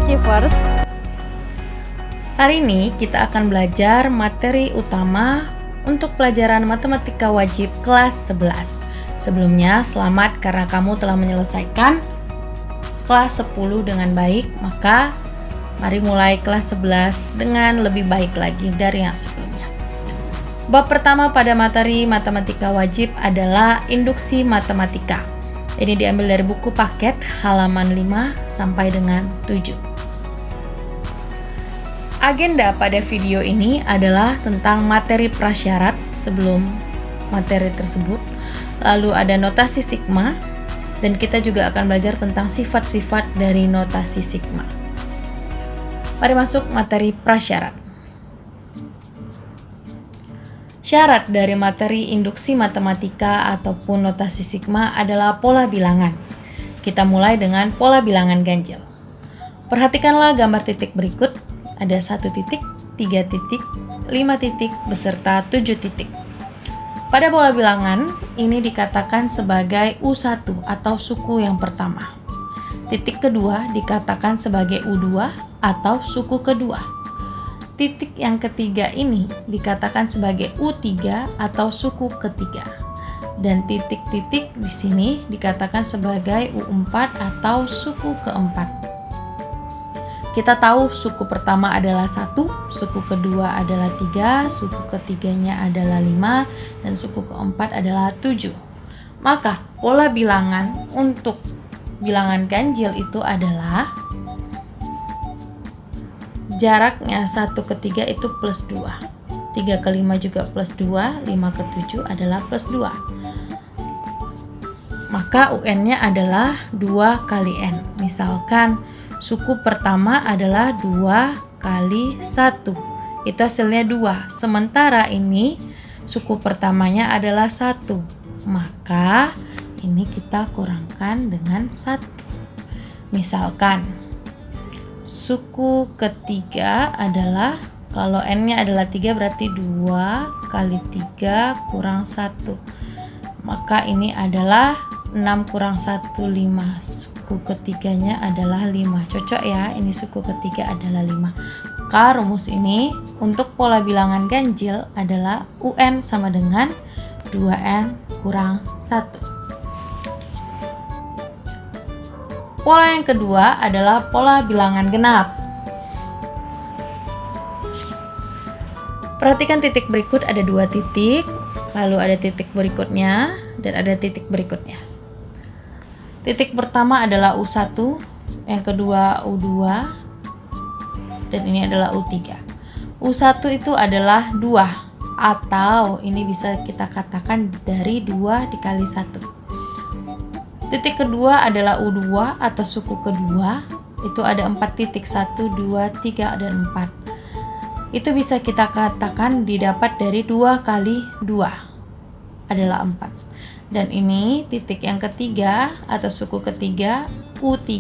Achievers. Hari ini kita akan belajar materi utama untuk pelajaran matematika wajib kelas 11. Sebelumnya, selamat karena kamu telah menyelesaikan kelas 10 dengan baik. Maka, mari mulai kelas 11 dengan lebih baik lagi dari yang sebelumnya. Bab pertama pada materi matematika wajib adalah induksi matematika. Ini diambil dari buku paket halaman 5 sampai dengan 7. Agenda pada video ini adalah tentang materi prasyarat sebelum materi tersebut. Lalu ada notasi sigma, dan kita juga akan belajar tentang sifat-sifat dari notasi sigma. Mari masuk materi prasyarat. Syarat dari materi induksi matematika ataupun notasi sigma adalah pola bilangan. Kita mulai dengan pola bilangan ganjil. Perhatikanlah gambar titik berikut. Ada 1 titik, 3 titik, 5 titik, beserta 7 titik. Pada pola bilangan, ini dikatakan sebagai U1 atau suku yang pertama. Titik kedua dikatakan sebagai U2 atau suku kedua. Titik yang ketiga ini dikatakan sebagai U3 atau suku ketiga. Dan titik-titik di sini dikatakan sebagai U4 atau suku keempat. Kita tahu suku pertama adalah 1, suku kedua adalah 3, suku ketiganya adalah 5, dan suku keempat adalah 7. Maka pola bilangan untuk bilangan ganjil itu adalah jaraknya 1 ke 3 itu plus 2, 3 ke 5 juga plus 2, 5 ke 7 adalah plus 2. Maka UN-nya adalah 2 kali N. Misalkan suku pertama adalah 2 kali 1. Itu hasilnya 2. Sementara ini suku pertamanya adalah 1. Maka ini kita kurangkan dengan 1. Misalkan suku ketiga adalah, kalau N-nya adalah 3 berarti 2 kali 3 kurang 1. Maka ini adalah 6 kurang 1, 5. Suku ketiganya adalah 5. Cocok ya, ini suku ketiga adalah 5. Maka rumus ini untuk pola bilangan ganjil adalah UN sama dengan 2N kurang 1. Pola yang kedua adalah pola bilangan genap. Perhatikan titik berikut, ada 2 titik, lalu ada titik berikutnya, dan ada titik berikutnya. Titik pertama adalah U1, yang kedua U2, dan ini adalah U3. U1 itu adalah 2, atau ini bisa kita katakan dari 2 dikali 1. Titik kedua adalah U2 atau suku kedua, itu ada 4 titik, 1, 2, 3, dan 4. Itu bisa kita katakan didapat dari 2 kali 2 adalah 4. Dan ini titik yang ketiga atau suku ketiga, U3,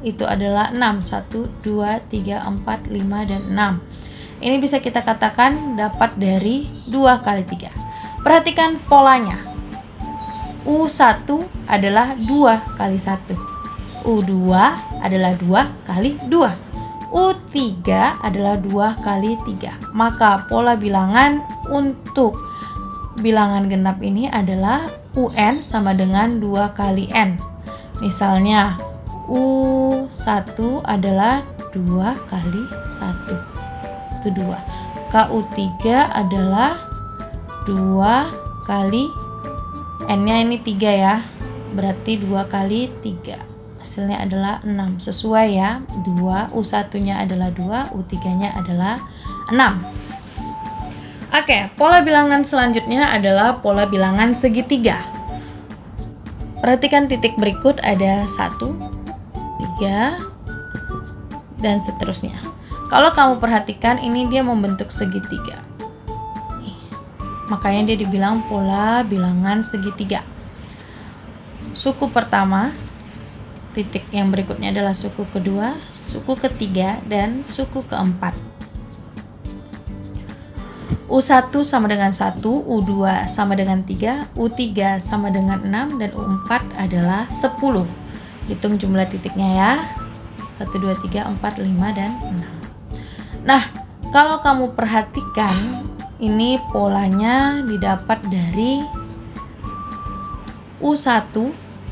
itu adalah 6, 1, 2, 3, 4, 5, dan 6. Ini bisa kita katakan dapat dari 2 kali 3. Perhatikan polanya. U1 adalah 2 kali 1. U2 adalah 2 kali 2. U3 adalah 2 kali 3. Maka pola bilangan untuk bilangan genap ini adalah UN sama dengan 2 kali N. Misalnya U1 adalah 2 kali 1. Itu 2. Maka U3 adalah 2 kali N-nya ini 3 ya, berarti 2 kali 3. Hasilnya adalah 6. Sesuai ya, 2, U1-nya adalah 2, U3-nya adalah 6. Oke, pola bilangan selanjutnya adalah pola bilangan segitiga. Perhatikan titik berikut, ada 1, 3, dan seterusnya. Kalau kamu perhatikan, ini dia membentuk segitiga. Makanya dia dibilang pola bilangan segitiga. Suku pertama, titik yang berikutnya adalah suku kedua, suku ketiga, dan suku keempat. U1 sama dengan 1, U2 sama dengan 3, U3 sama dengan 6, dan U4 adalah 10. Hitung jumlah titiknya ya. 1, 2, 3, 4, 5, dan 6. Nah, kalau kamu perhatikan, ini polanya didapat dari U1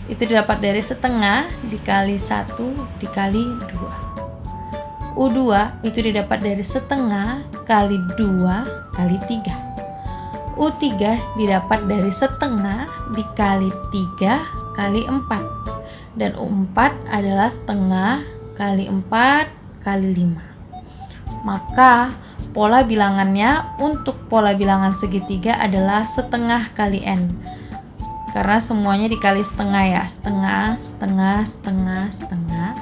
itu didapat dari setengah dikali 1 dikali 2. U2 itu didapat dari setengah kali 2 kali 3. U3 didapat dari setengah dikali 3 kali 4. Dan U4 adalah setengah kali 4 kali 5. Maka pola bilangannya untuk pola bilangan segitiga adalah setengah kali n. Karena semuanya dikali setengah ya, setengah, setengah, setengah, setengah.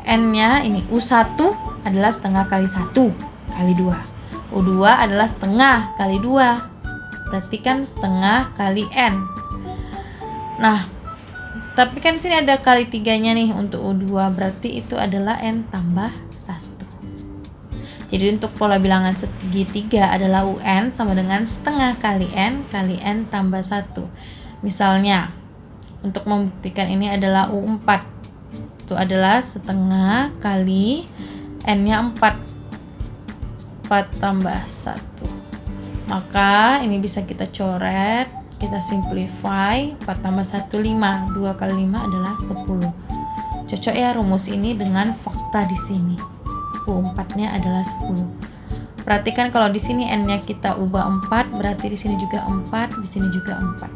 N-nya ini U1 adalah setengah kali 1 kali 2. U2 adalah setengah kali 2. Berarti kan setengah kali N. Nah, tapi kan di sini ada kali 3-nya nih untuk U2, berarti itu adalah N tambah 1. Jadi untuk pola bilangan segitiga adalah UN sama dengan setengah kali N tambah 1. Misalnya, untuk membuktikan ini adalah U4. Itu adalah setengah kali N-nya 4. 4 tambah 1. Maka ini bisa kita coret, kita simplify. 4 tambah 1, 5. 2 kali 5 adalah 10. Cocok ya rumus ini dengan fakta di sini. U4-nya adalah 10. Perhatikan kalau di sini N-nya kita ubah 4, berarti di sini juga 4, di sini juga 4.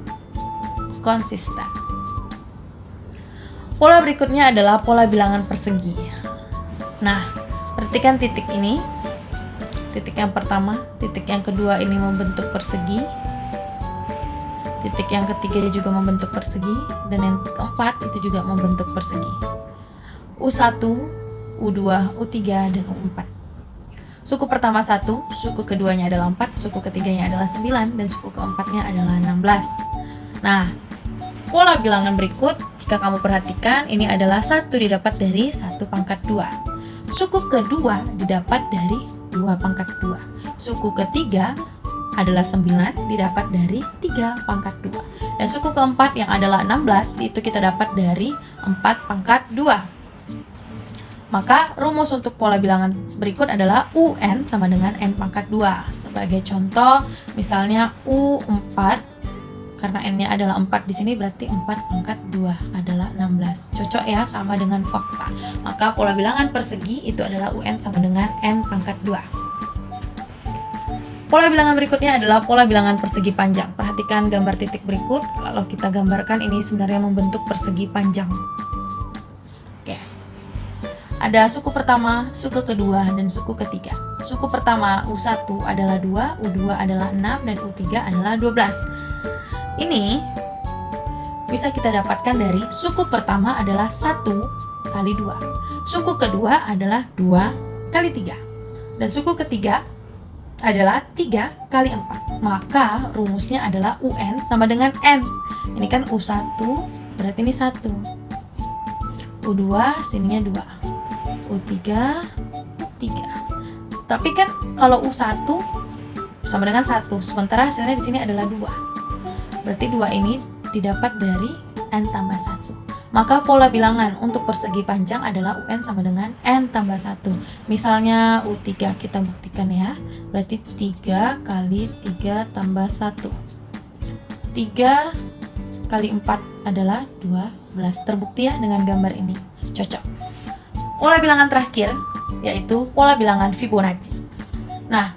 Konsisten. Pola berikutnya adalah pola bilangan persegi. Nah, perhatikan titik ini. Titik yang pertama, titik yang kedua ini membentuk persegi. Titik yang ketiga juga membentuk persegi, dan yang keempat itu juga membentuk persegi. U1, U2, U3, dan U4. Suku pertama 1, suku keduanya adalah 4, suku ketiganya adalah 9, dan suku keempatnya adalah 16. Nah, pola bilangan berikut, jika kamu perhatikan, ini adalah 1 didapat dari 1 pangkat 2. Suku kedua didapat dari 2 pangkat 2. Suku ketiga adalah 9 didapat dari 3 pangkat 2. Dan suku keempat yang adalah 16 itu kita dapat dari 4 pangkat 2. Maka rumus untuk pola bilangan berikut adalah UN sama dengan N pangkat 2. Sebagai contoh, misalnya U4, karena N-nya adalah 4 di sini, berarti 4 pangkat 2 adalah 16. Cocok ya, sama dengan fakta. Maka pola bilangan persegi itu adalah UN sama dengan N pangkat 2. Pola bilangan berikutnya adalah pola bilangan persegi panjang. Perhatikan gambar titik berikut. Kalau kita gambarkan, ini sebenarnya membentuk persegi panjang. Oke. Ada suku pertama, suku kedua, dan suku ketiga. Suku pertama U1 adalah 2, U2 adalah 6, dan U3 adalah 12. Ini bisa kita dapatkan dari suku pertama adalah 1 kali 2. Suku kedua adalah 2 kali 3. Dan suku ketiga adalah 3 kali 4. Maka rumusnya adalah UN sama dengan N. Ini kan U1, berarti ini 1. U2, sininya 2. U3, 3. Tapi kan kalau U1 sama dengan 1, sementara hasilnya di sini adalah 2. Berarti 2 ini didapat dari N tambah 1. Maka pola bilangan untuk persegi panjang adalah UN sama dengan N tambah 1. Misalnya U3 kita buktikan ya. Berarti 3 kali 3 tambah 1. 3 kali 4 adalah 12. Terbukti ya dengan gambar ini. Cocok. Pola bilangan terakhir yaitu pola bilangan Fibonacci. Nah,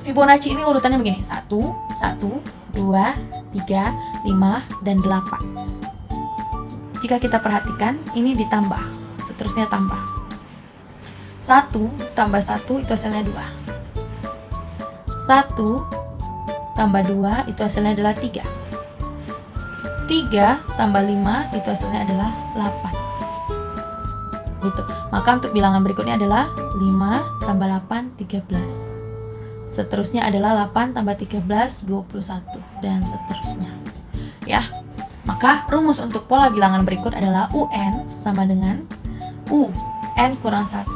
Fibonacci ini urutannya begini. 1, 1, 2, 3, 5, dan 8. Jika kita perhatikan, ini ditambah, seterusnya tambah. 1 tambah 1 itu hasilnya 2. 1 tambah 2 itu hasilnya adalah 3. 3 tambah 5 itu hasilnya adalah 8. Gitu. Maka untuk bilangan berikutnya adalah 5 tambah 8, 13. Seterusnya adalah 8 tambah 13, 21, dan seterusnya. Ya, maka rumus untuk pola bilangan berikut adalah UN sama dengan U N kurang 1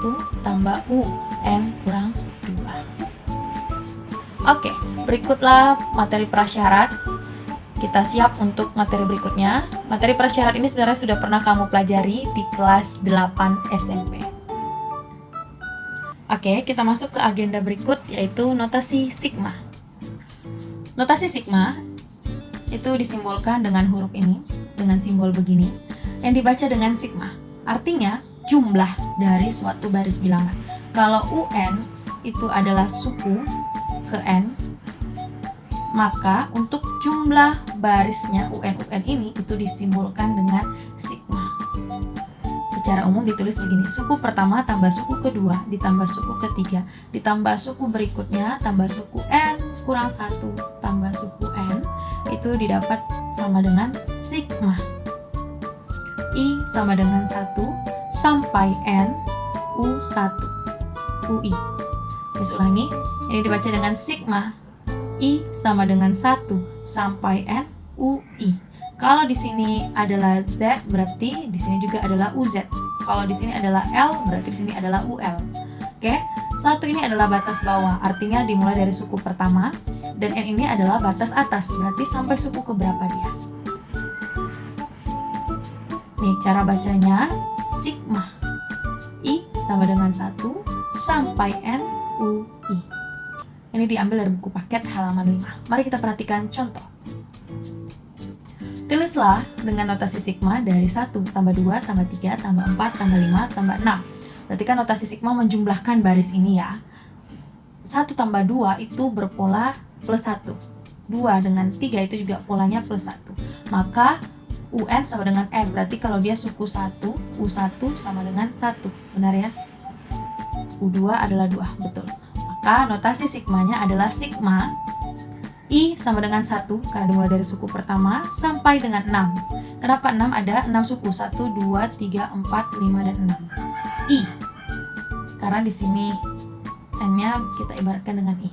tambah U N kurang 2. Oke, berikutlah materi prasyarat. kita siap untuk materi berikutnya. Materi prasyarat ini sebenarnya sudah pernah kamu pelajari di kelas 8 SMP. Oke, kita masuk ke agenda berikut, yaitu notasi sigma. Notasi sigma itu disimbolkan dengan huruf ini, dengan simbol begini, yang dibaca dengan sigma. Artinya jumlah dari suatu baris bilangan. Kalau UN itu adalah suku ke N, maka untuk jumlah barisnya UN ini itu disimbolkan dengan sigma. Secara umum ditulis begini: suku pertama tambah suku kedua ditambah suku ketiga ditambah suku berikutnya tambah suku N kurang 1 tambah suku N itu didapat sama dengan sigma. I sama dengan 1 sampai N U1 UI. Bisa ulangi, ini dibaca dengan sigma. I sama dengan 1 sampai N UI. Kalau di sini adalah Z, berarti di sini juga adalah UZ. Kalau di sini adalah L, berarti di sini adalah UL. Oke, 1 ini adalah batas bawah, artinya dimulai dari suku pertama, dan N ini adalah batas atas, berarti sampai suku keberapa dia. Nih, cara bacanya sigma. I sama dengan 1 sampai N UI. Ini diambil dari buku paket halaman 5. Mari kita perhatikan contoh. Tulislah dengan notasi sigma dari 1 tambah 2 tambah 3 tambah 4 tambah 5 tambah 6. Berarti kan notasi sigma menjumlahkan baris ini ya. 1 tambah 2 itu berpola plus 1. 2 dengan 3 itu juga polanya plus 1. Maka UN sama dengan N. Berarti kalau dia suku 1, U1 sama dengan 1. Benar ya? U2 adalah 2. Betul. Maka notasi sigmanya adalah sigma I sama dengan 1 karena dimulai dari suku pertama sampai dengan 6. Kenapa 6? Ada 6 suku, 1, 2, 3, 4, 5, dan 6. I. Karena di sini N-nya kita ibaratkan dengan I.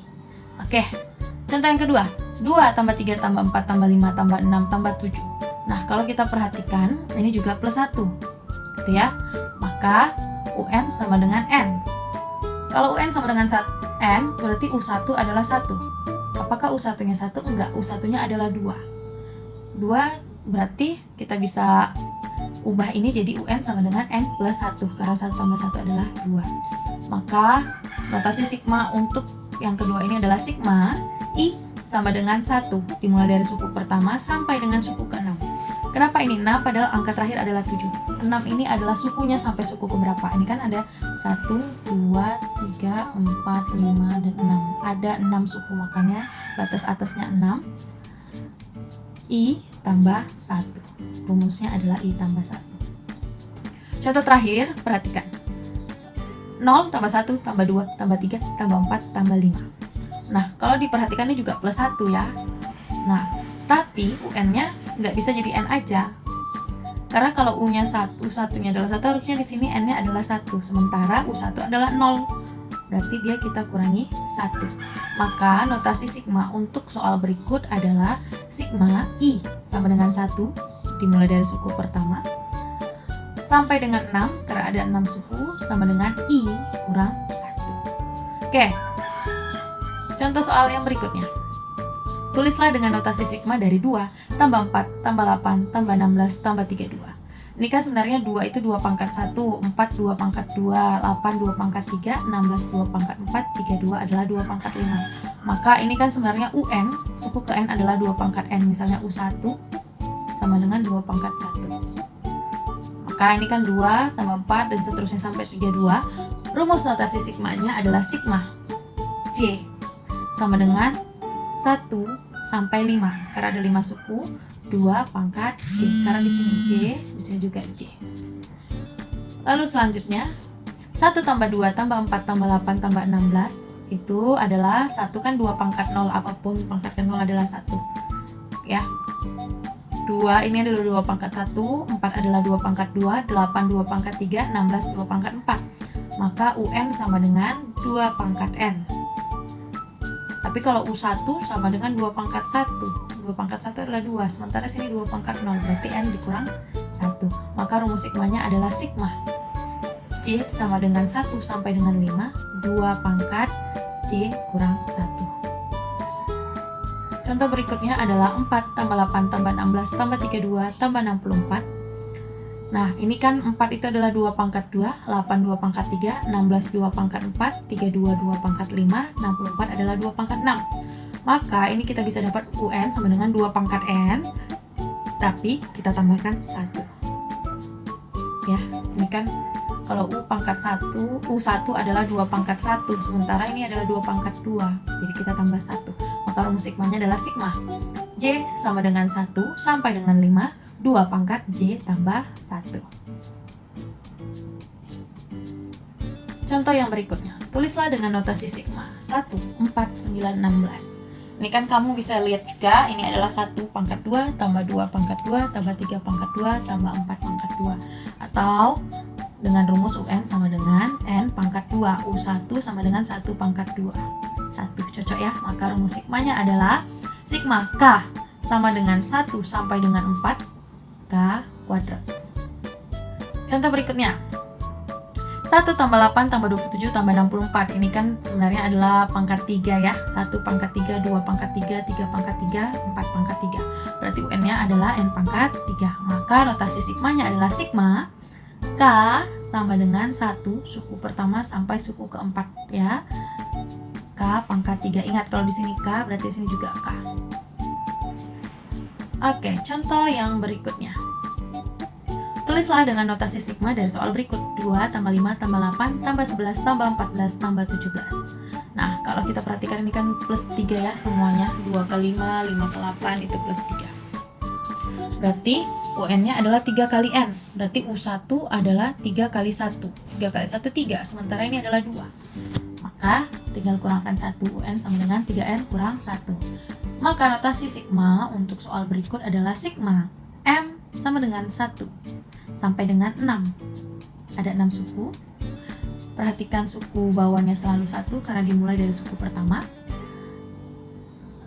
Oke, contoh yang kedua. 2 tambah 3 tambah 4 tambah 5 tambah 6 tambah 7. Nah, kalau kita perhatikan, ini juga plus 1. Gitu ya. Maka UN sama dengan N. Kalau UN sama dengan N, berarti U1 adalah 1. Apakah U1-nya 1? Enggak, U1-nya adalah 2. 2 berarti kita bisa ubah ini jadi UN sama dengan N plus 1, karena 1 tambah 1 adalah 2. Maka notasi sigma untuk yang kedua ini adalah sigma I sama dengan 1, dimulai dari suku pertama sampai dengan suku ke-6. Kenapa ini 6? Padahal angka terakhir adalah 7. 6 ini adalah sukunya sampai suku keberapa? Ini kan ada 1, 2, 3, 4, 5, dan 6. Ada 6 suku, makanya batas atasnya 6. I tambah 1. Rumusnya adalah I tambah 1. Contoh terakhir, perhatikan. 0 tambah 1 tambah 2 tambah 3 tambah 4 tambah 5. Nah, kalau diperhatikan ini juga plus 1 ya. Nah, tapi UN-nya nggak bisa jadi N aja. Karena kalau U-nya 1, U1-nya adalah 1, harusnya di sini N-nya adalah 1. Sementara U1 adalah 0. Berarti dia kita kurangi 1. Maka notasi sigma untuk soal berikut adalah sigma I sama dengan 1, dimulai dari suku pertama, sampai dengan 6, karena ada 6 suku, sama dengan I kurang 1. Oke, contoh soal yang berikutnya. Tulislah dengan notasi sigma dari 2, tambah 4, tambah 8, tambah 16, tambah 32. Ini kan sebenarnya 2 itu 2 pangkat 1, 4 2 pangkat 2, 8 2 pangkat 3, 16 2 pangkat 4, 32 adalah 2 pangkat 5. Maka ini kan sebenarnya UN, suku ke N adalah 2 pangkat N. Misalnya U1 sama dengan 2 pangkat 1. Maka ini kan 2 tambah 4 dan seterusnya sampai 32. Rumus notasi sigmanya adalah sigma J sama dengan 1 sampai 5, karena ada 5 suku, 2 pangkat J, karena di sini J, di sini juga J. Lalu selanjutnya 1 tambah 2 tambah 4 tambah 8 tambah 16 itu adalah 1 kan 2 pangkat 0, apapun pangkat 0 adalah 1 ya. 2 ini adalah 2 pangkat 1, 4 adalah 2 pangkat 2, 8 2 pangkat 3, 16 2 pangkat 4. Maka UN sama dengan 2 pangkat N. Tapi kalau U1 sama dengan 2 pangkat 1. 2 pangkat 1 adalah 2, sementara sini 2 pangkat 0, berarti N dikurang 1. Maka rumus sigmanya adalah sigma J sama dengan 1 sampai dengan 5, 2 pangkat J kurang 1. Contoh berikutnya adalah 4 tambah 8 tambah 16 tambah 32 tambah 64. Nah, ini kan 4 itu adalah 2 pangkat 2, 8 2 pangkat 3, 16 2 pangkat 4, 32 2 pangkat 5, 64 adalah 2 pangkat 6. Maka ini kita bisa dapat UN sama dengan 2 pangkat N, tapi kita tambahkan 1. Ya, ini kan kalau U1 adalah 2 pangkat 1, sementara ini adalah 2 pangkat 2, jadi kita tambah 1. Maka rumus sigmanya adalah sigma J sama dengan 1 sampai dengan 5, 2 pangkat J tambah 1. Contoh yang berikutnya, tulislah dengan notasi sigma 1, 4, 9, 16. Ini kan kamu bisa lihat juga, ini adalah 1 pangkat 2 tambah 2 pangkat 2 tambah 3 pangkat 2 tambah 4 pangkat 2. Atau dengan rumus UN sama dengan N pangkat 2, U1 sama dengan 1 pangkat 2. 1, cocok ya? Maka rumus sigmanya adalah sigma K sama dengan 1 sampai dengan 4 K kuadrat. Contoh berikutnya, 1 tambah 8 tambah 27 tambah 64. Ini kan sebenarnya adalah pangkat 3 ya. 1 pangkat 3, 2 pangkat 3, 3 pangkat 3, 4 pangkat 3. Berarti UN-nya adalah N pangkat 3. Maka notasi sigmanya adalah sigma K sama dengan 1 suku pertama sampai suku keempat ya. K pangkat 3. Ingat kalau di sini K berarti di sini juga K. Oke, contoh yang berikutnya. Tulislah dengan notasi sigma dari soal berikut. 2 tambah 5 tambah 8 tambah 11 tambah 14 tambah 17. Nah, kalau kita perhatikan ini kan plus 3 ya semuanya. 2 ke 5, 5 ke 8 itu plus 3. Berarti UN-nya adalah 3 kali N. Berarti U1 adalah 3 kali 1. 3 kali 1, 3. Sementara ini adalah 2. Maka tinggal kurangkan 1. UN sama dengan 3N kurang 1. Maka notasi sigma untuk soal berikut adalah sigma M sama dengan 1 sampai dengan 6. Ada 6 suku. Perhatikan suku bawahnya selalu 1 karena dimulai dari suku pertama.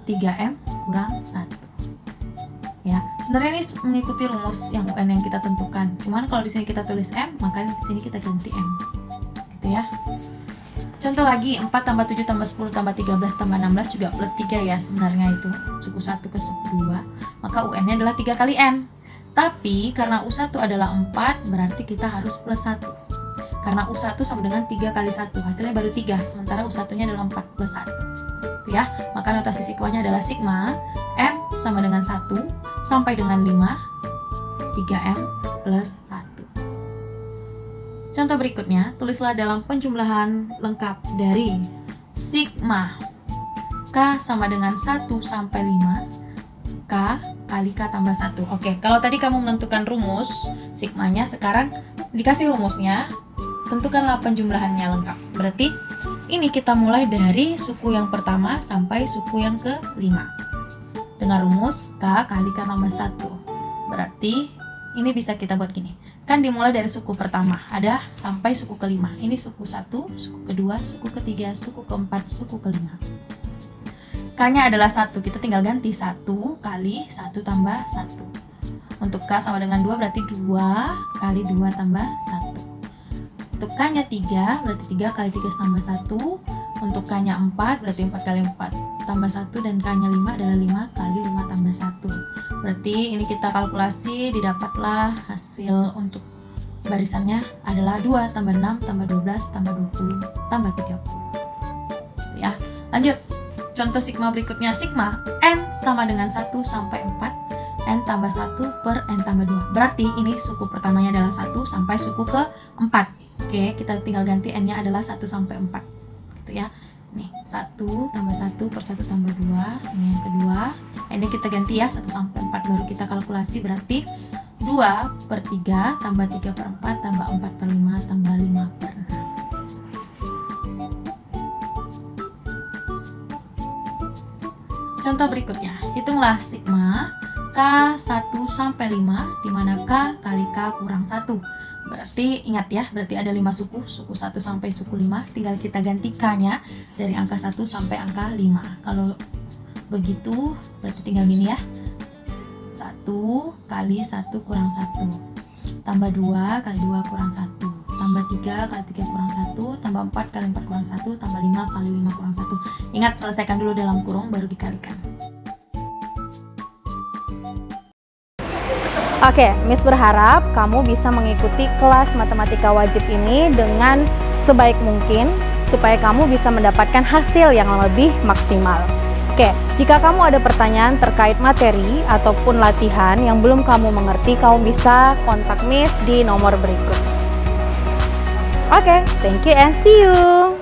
3M kurang 1. Ya, sebenarnya ini mengikuti rumus yang UN yang kita tentukan. Cuman kalau di sini kita tulis M, maka di sini kita ganti M. Gitu ya. Contoh lagi, 4 tambah 7 tambah 10 tambah 13 tambah 16 juga plus 3 ya sebenarnya itu. Suku 1 ke suku 2. Maka UN-nya adalah 3 kali N. Tapi karena U1 adalah 4, berarti kita harus plus 1. Karena U1 sama dengan 3 kali 1, hasilnya baru 3, sementara U1-nya adalah 4 plus 1. Itu ya, maka notasi sigmanya adalah sigma M sama dengan 1 sampai dengan 5, 3M plus 1. Contoh berikutnya, tulislah dalam penjumlahan lengkap dari sigma K sama dengan 1 sampai 5, K kali K tambah 1. Oke, kalau tadi kamu menentukan rumus sigmanya, sekarang dikasih rumusnya, tentukanlah penjumlahannya lengkap. Berarti ini kita mulai dari suku yang pertama sampai suku yang ke-5 dengan rumus K kali K tambah 1. Berarti ini bisa kita buat gini, kan dimulai dari suku pertama ada sampai suku ke-5. Ini suku 1, suku kedua, suku ketiga, suku keempat, suku ke-5. K-nya adalah 1, kita tinggal ganti 1 kali 1 tambah 1. Untuk K sama dengan 2 berarti 2 kali 2 tambah 1. Untuk K-nya 3 berarti 3 kali 3 tambah 1. Untuk K-nya 4 berarti 4 kali 4 tambah 1. Dan K-nya 5 adalah 5 kali 5 tambah 1. Berarti ini kita kalkulasi, didapatlah hasil untuk barisannya adalah 2 tambah 6 tambah 12 tambah 20 tambah 30. Ya, lanjut. Contoh sigma berikutnya, sigma N sama dengan 1 sampai 4, N tambah 1 per N tambah 2. Berarti ini suku pertamanya adalah 1 sampai suku ke-4. Oke, kita tinggal ganti N-nya adalah 1 sampai 4. Gitu ya. Nih, 1 tambah 1 per 1 tambah 2. Ini yang kedua. N-nya kita ganti ya, 1 sampai 4. Baru kita kalkulasi, berarti 2 per 3 tambah 3 per 4 tambah 4 per 5 tambah 5 per 6. Contoh berikutnya, hitunglah sigma K1 sampai 5, di mana K kali K kurang 1. Berarti ingat ya, berarti ada 5 suku, suku 1 sampai suku 5, tinggal kita ganti K-nya dari angka 1 sampai angka 5. Kalau begitu, berarti tinggal gini ya. 1 kali 1 kurang 1, tambah 2 kali 2 kurang 1, tambah 3 kali 3 kurang 1, tambah 4 kali 4 kurang 1, tambah 5 kali 5 kurang 1. Ingat, selesaikan dulu dalam kurung baru dikalikan. Oke, Miss berharap kamu bisa mengikuti kelas matematika wajib ini dengan sebaik mungkin supaya kamu bisa mendapatkan hasil yang lebih maksimal. Oke, jika kamu ada pertanyaan terkait materi ataupun latihan yang belum kamu mengerti, kamu bisa kontak Miss di nomor berikut. Oke, thank you and see you.